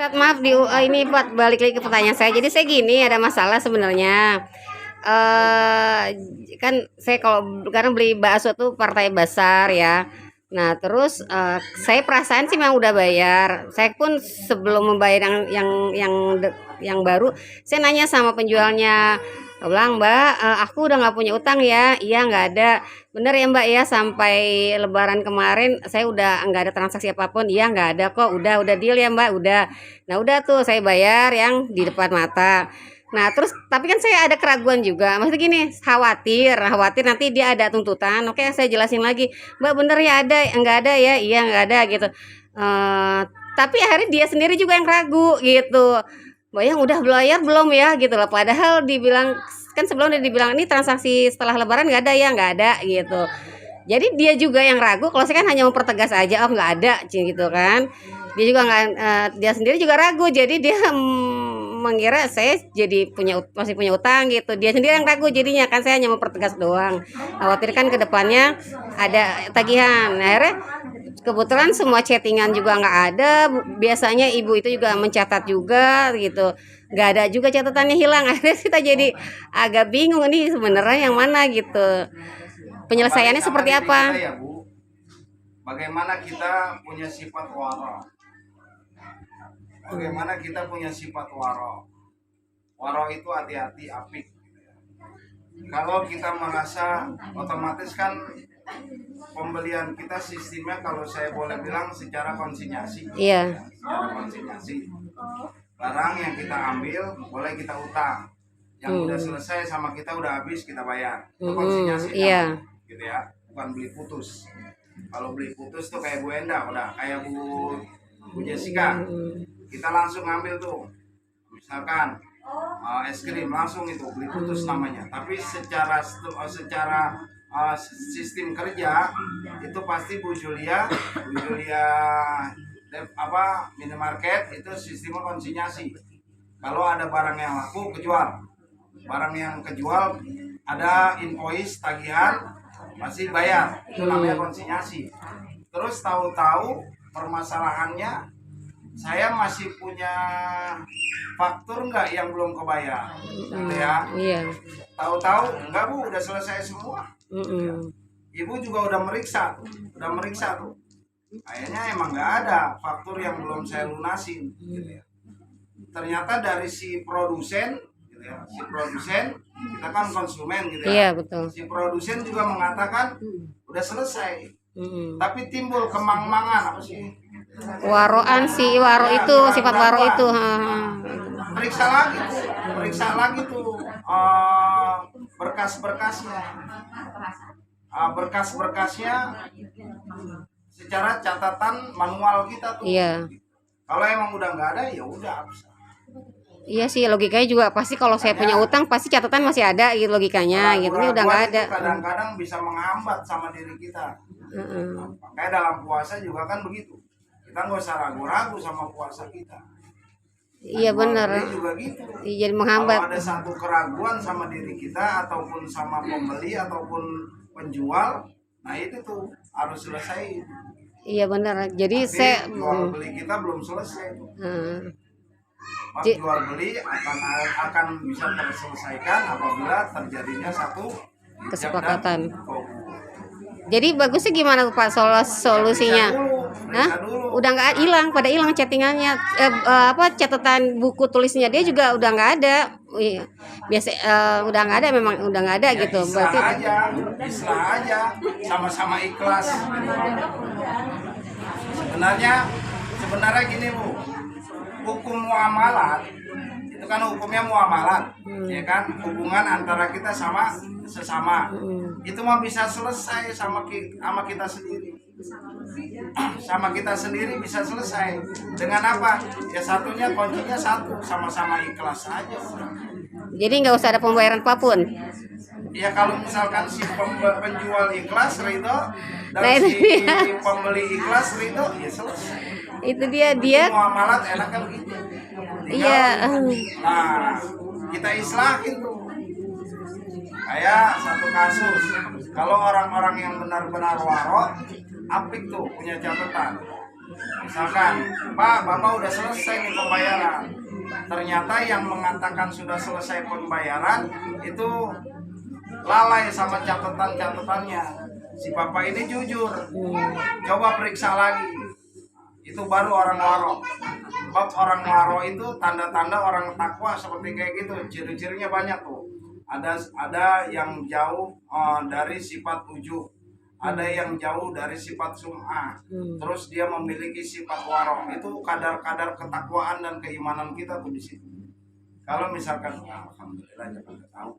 Ustadz, maaf ini buat balik lagi ke pertanyaan saya. Jadi saya gini, ada masalah sebenarnya. eh kan saya kalau karena beli bakso tuh partai besar ya. Nah, terus saya perasaan sih memang udah bayar. Saya pun sebelum membayar yang baru, saya nanya sama penjualnya. Dia bilang, "Mbak, aku udah nggak punya utang ya?" "Iya, nggak ada." "Bener ya Mbak ya, sampai Lebaran kemarin saya udah nggak ada transaksi apapun?" "Iya, nggak ada kok. Udah deal ya Mbak, udah." Nah, udah tuh saya bayar yang di depan mata. Nah, terus tapi kan saya ada keraguan juga. Maksudnya gini, khawatir nanti dia ada tuntutan. Oke, saya jelasin lagi. "Mbak, bener ya ada, enggak ada ya?" "Iya, enggak ada," gitu. Eh tapi akhirnya dia sendiri juga yang ragu gitu. "Mbak yang udah bayar belum ya?" gitu loh. Padahal dibilang kan sebelum udah dibilang ini transaksi setelah lebaran nggak ada ya, nggak ada gitu. Jadi dia juga yang ragu. Kalau saya kan hanya mempertegas aja, oh nggak ada gitu kan. Dia juga nggak, dia sendiri juga ragu. Jadi dia mengira saya jadi masih punya utang gitu. Dia sendiri yang ragu jadinya, kan saya hanya mempertegas doang. Khawatir kan ke depannya ada tagihan. Nah, akhirnya kebetulan semua chattingan juga nggak ada. Biasanya ibu itu juga mencatat juga gitu, nggak ada juga, catatannya hilang. Akhirnya kita jadi agak bingung ini sebenarnya yang mana gitu, penyelesaiannya Sama seperti diri apa. kita ya Bu, bagaimana kita punya sifat waro, bagaimana kita punya sifat waro. Waro itu hati-hati, apik. Kalau kita merasa, otomatis kan pembelian kita sistemnya kalau saya boleh bilang secara konsinyasi. Iya. Secara konsinyasi. Barang yang kita ambil boleh kita utang. Yang udah selesai sama kita udah habis kita bayar. Itu konsinyasi. Iya. Gitu ya. Bukan beli putus. Kalau beli putus tuh kayak Bu Enda, udah kayak Bu Jessica. Kita langsung ngambil tuh. Misalkan es krim langsung itu beli putus namanya. Tapi secara sistem kerja itu pasti Bu Julia minimarket itu sistemnya konsinyasi. Kalau ada barang yang laku kejual, barang yang kejual ada invoice tagihan pasti bayar, itu namanya konsinyasi. Terus tahu-tahu permasalahannya saya masih punya faktur nggak yang belum kebayar, gitu ya. Iya. Tahu-tahu enggak Bu, udah selesai semua. Ibu juga udah meriksa tuh. Kayaknya emang nggak ada faktur yang belum saya lunasin, gitu ya. Ternyata dari si produsen, gitu ya. Si produsen, kita kan konsumen, gitu ya. Iya, betul. Si produsen juga mengatakan udah selesai. Tapi timbul kemang-mangan apa sih? Waroan sih, waro Ya, itu sifat waro itu. Periksa lagi tuh berkas-berkasnya. Berkas-berkasnya secara catatan manual kita tuh. Iya. Kalau emang udah nggak ada ya udah. Iya sih, logikanya juga pasti kalau saya punya utang pasti catatan masih ada gitu logikanya gitu. Ini udah nggak ada. Kadang-kadang bisa menghambat sama diri kita. Kayak dalam puasa juga kan begitu. Kita nggak usah ragu-ragu sama puasa kita. Iya benar. Juga gitu. Iya, jadi menghambat. Kalau ada satu keraguan sama diri kita ataupun sama pembeli ataupun penjual, nah itu tuh harus selesai. Iya benar. Jadi tapi saya jual beli kita belum selesai. Jual beli akan bisa terselesaikan apabila terjadinya satu kesepakatan. Jadi bagusnya gimana Pak solusinya? Udah nggak hilang, pada hilang chattingannya, catatan buku tulisnya dia juga udah nggak ada. Biasa udah nggak ada, memang udah nggak ada ya, gitu. Berarti islah aja, sama-sama ikhlas. Sebenarnya gini Bu, hukum muamalat itu kan hukumnya muamalat, ya kan, hubungan antara kita sama sesama. Itu mah bisa selesai sama kita sendiri. Sama kita sendiri bisa selesai dengan apa? Ya satunya kuncinya satu, sama-sama ikhlas saja. Jadi nggak usah ada pembayaran apapun. Ya kalau misalkan si penjual ikhlas ridho dan si pembeli ikhlas ridho, ya selesai. Itu dia muamalat enak kan begitu. Iya. Nah, kita islahin tuh. Kayak satu kasus, kalau orang-orang yang benar-benar waro, apik tuh punya catatan. Misalkan, Pak, Bapak udah selesai nih pembayaran. Ternyata yang mengatakan sudah selesai pembayaran itu lalai sama catatan-catatannya. Si Bapak ini jujur. Coba periksa lagi. Itu baru orang waro. Bab orang waro itu tanda-tanda orang takwa seperti kayak gitu. Ciri-cirinya banyak tuh. Ada yang jauh dari sifat ujub, ada yang jauh dari sifat sum'ah, terus dia memiliki sifat waro. Itu kadar-kadar ketakwaan dan keimanan kita tuh di situ. Kalau misalkan alhamdulillah jangan tahu.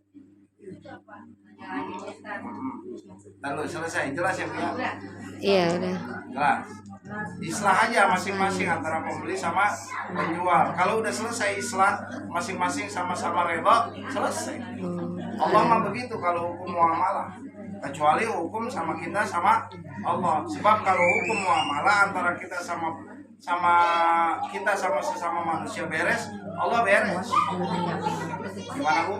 Lalu selesai, jelas ya punya? Iya udah. Jelas. Islah aja masing-masing antara pembeli sama penjual. Kalau udah selesai islah masing-masing sama-sama rela, selesai. Allah mah begitu kalau hukum muamalah. Kecuali hukum sama kita sama Allah. Sebab kalau hukum muamalah antara kita sama kita sama sesama manusia beres, Allah beres. Gimana Bu?